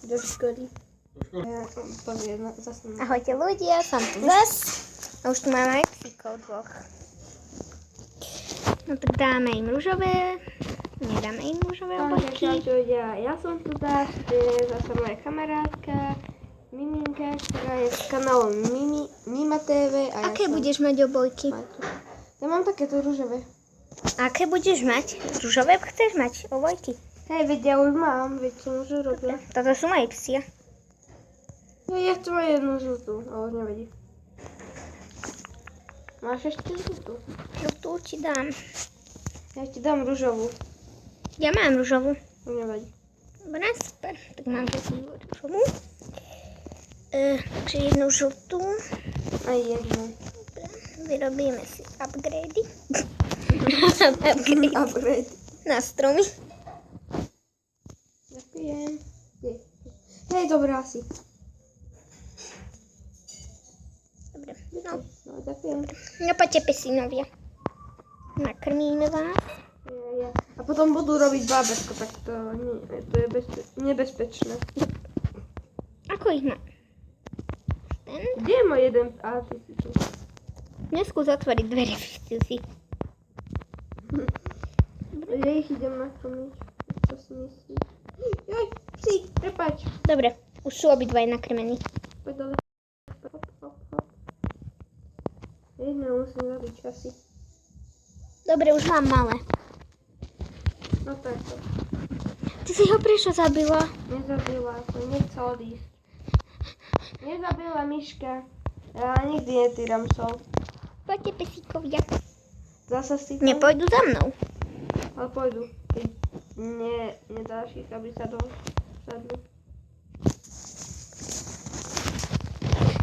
do školy. Ahojte ľudia, som tu zas. A už tu máme aj psíkov dvoch. No tak dáme im rúžové. Nedáme im rúžové obočky. Ja som tu zase moja kamarátka Miminka, ktorá je s kanálom Mima TV. A Aké budeš mať obojky? Ja mám takéto rúžové. Aké budeš mať? Rúžové chceš mať obojky? Hej, veď ja už mám, veď som už robila. Toto sú moje psia. Ja chcem aj jednu žltú, ale už nevadí. Máš ešte žltú? Žltú ti dám. Ja ti dám rúžovú. Ja mám rúžovú. Nevadí. Dobre, super. Tak mám rúžovú. Takže jednu žltú. Aj jednu. Dobre, vyrobíme si upgrady. Upgrade. Na stromy. Ďakujem. Hej, dobrá asi. Dobre, no. Ďakujem. No poďte pesinovia. Nakrmíme vás. A potom budú robiť bábätko, tak to je nebezpečné. Ako ich má? Ten? Kde je môj jeden? Á, ty si tu. Neskús otvoriť dvere, vyštil si. Ja ich idem nakrmiť. Čo si myslíš? Joj, psík, prepáč. Dobre, už sú obidvaj nakrmení. Poď dole. Hop, hop, hop. Jedného musím zabiť asi. Dobre, už mám malé. No takto. Ty si ho prečo zabila? Nezabila, som nechcel odísť. Nezabila myška. Ja nikdy netýram psov. Poďte pesíkovia. Zasa si Nepôjdu za mnou. Ale pôjdu. Keď nedáš ich, aby sa dosadli.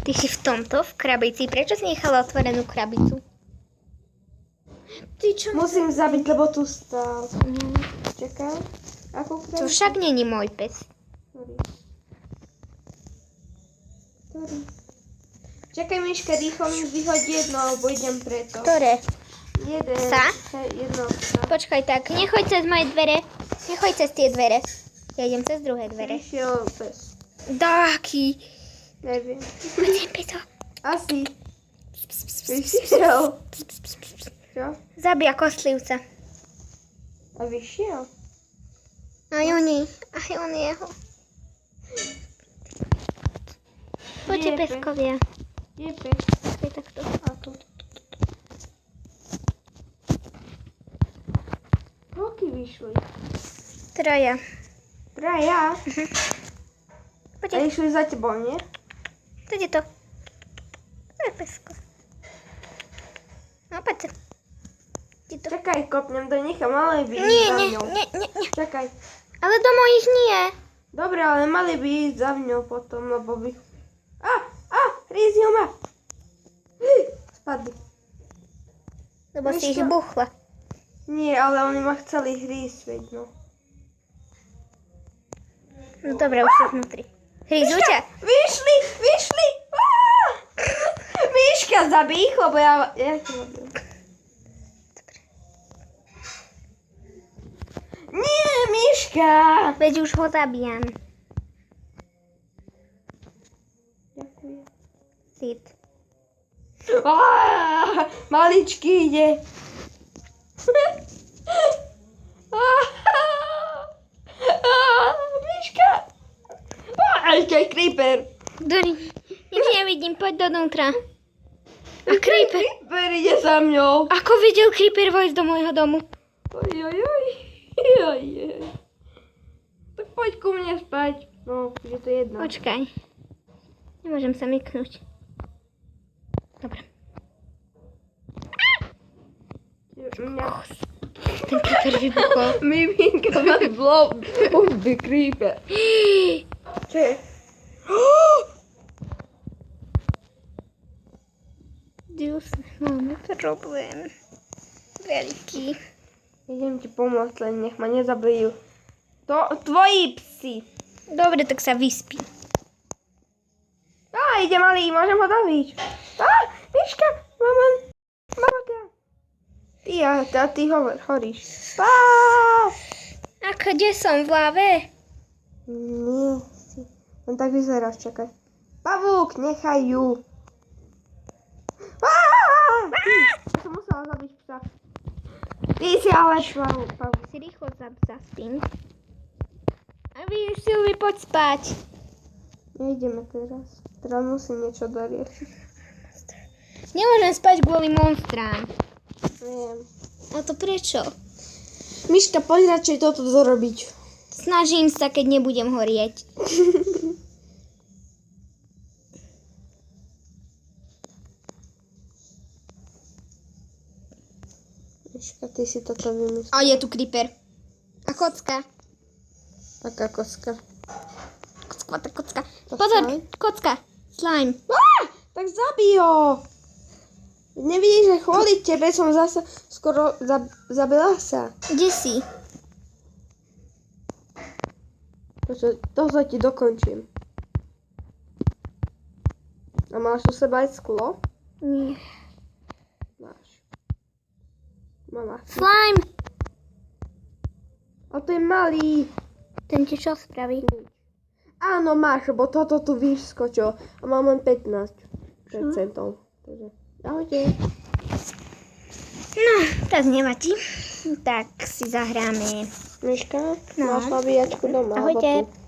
Ty si v tomto, v krabici. Prečo si nechala otvorenú krabicu? Ty čo? Musím zabiť, lebo tu stál. Čakaj. Ako krabicu? To však není môj pes. Sorry. Čakaj, myška, rýchlo mi vyhoď jedno, alebo idem preto. Ktoré? Jeden. Sa? Hej, jedno sa. Počkaj tak, nechoď cez moje dvere. Nechoď cez tie dvere. Ja idem cez druhé dvere. Vyšiel pes. Dáky. Neviem. Poďme peto. Asi. Vyšiel. Čo? Zabija kostlivca. A vyšiel? Aj oni jeho. Poďte Kde je pes? peskovia. Kde je pes? Počkaj takto. A tu. Koľky vyšli? Traja. Traja? A Poďte. išli za tebou, nie? Kde to? To je pesko. No poďte. Kde to? Čakaj, kopnem do nich a mali by ísť Nie, za nie, mňou. nie. Čakaj. Ale do mojich nie. Dobre, ale mali by ísť za mňou potom, lebo by... Hrízňu ma! Spadli. Lebo si ich Ešte- buchla. Nie, ale oni ma chceli hrísť, veď no. No dobre, už sú vnútri. Hryzú ťa? Vyšli! Myška, zabij ich, lebo ja ti robím. Nie, myška! Veď už ho zabijam. Ďakujem. Sit. Maličký ide. Myška! Ešte aj creeper. Dori, nič nevidím, poď dovnútra. A creeper? Creeper ide za mňou. Ako videl creeper vojsť do môjho domu? Ojojoj. Tak poď ku mne spať. No, je to jedno. Počkaj. Nemôžem sa myknúť. Dobre. Ten creeper vybuchol. Miminka ma by creeper. Čo je? Dios, máme problém. Veľký. Idem ti pomôcť, len nech ma nezabijú. Tvoji psi. Dobre, tak sa vyspí. Ide malý, môžem ho zabiť. Myška, mama. Ty horíš. A kde som v lave? Nie si. On tak vyzeráš, čakaj. Pavúk, nechaj ju. Ja som musela zabiť psa. Ty si ale pavúk. Si rýchlo zaspím. A vy, Silvi, poď spať. Nejdeme teraz. Teraz musím niečo doriešiť. Nemôžem spať kvôli monstrám. Viem. A to prečo? Miška, poď radšej toto dorobiť. Snažím sa, keď nebudem horieť. Miška, ty si toto vymyslel. A je tu creeper. A kocka. Aká kocka. Kocka. To Pozor, slime? kocka. Slime. Tak zabij ho. Nevidíš, že kvôli tebe som zase skoro zabila sa. Kde si? To ti dokončím. A máš u seba aj sklo? Nie. Máš. Mama. Slime. A to je malý. Ten ti čo spraví? Áno, máš, lebo toto tu vyskočil. A mám len 15%. Takže, ahojte. No, to nevadí. Tak si zahráme. Miška, No. máš nabíjačku doma? alebo Ahojte. tu?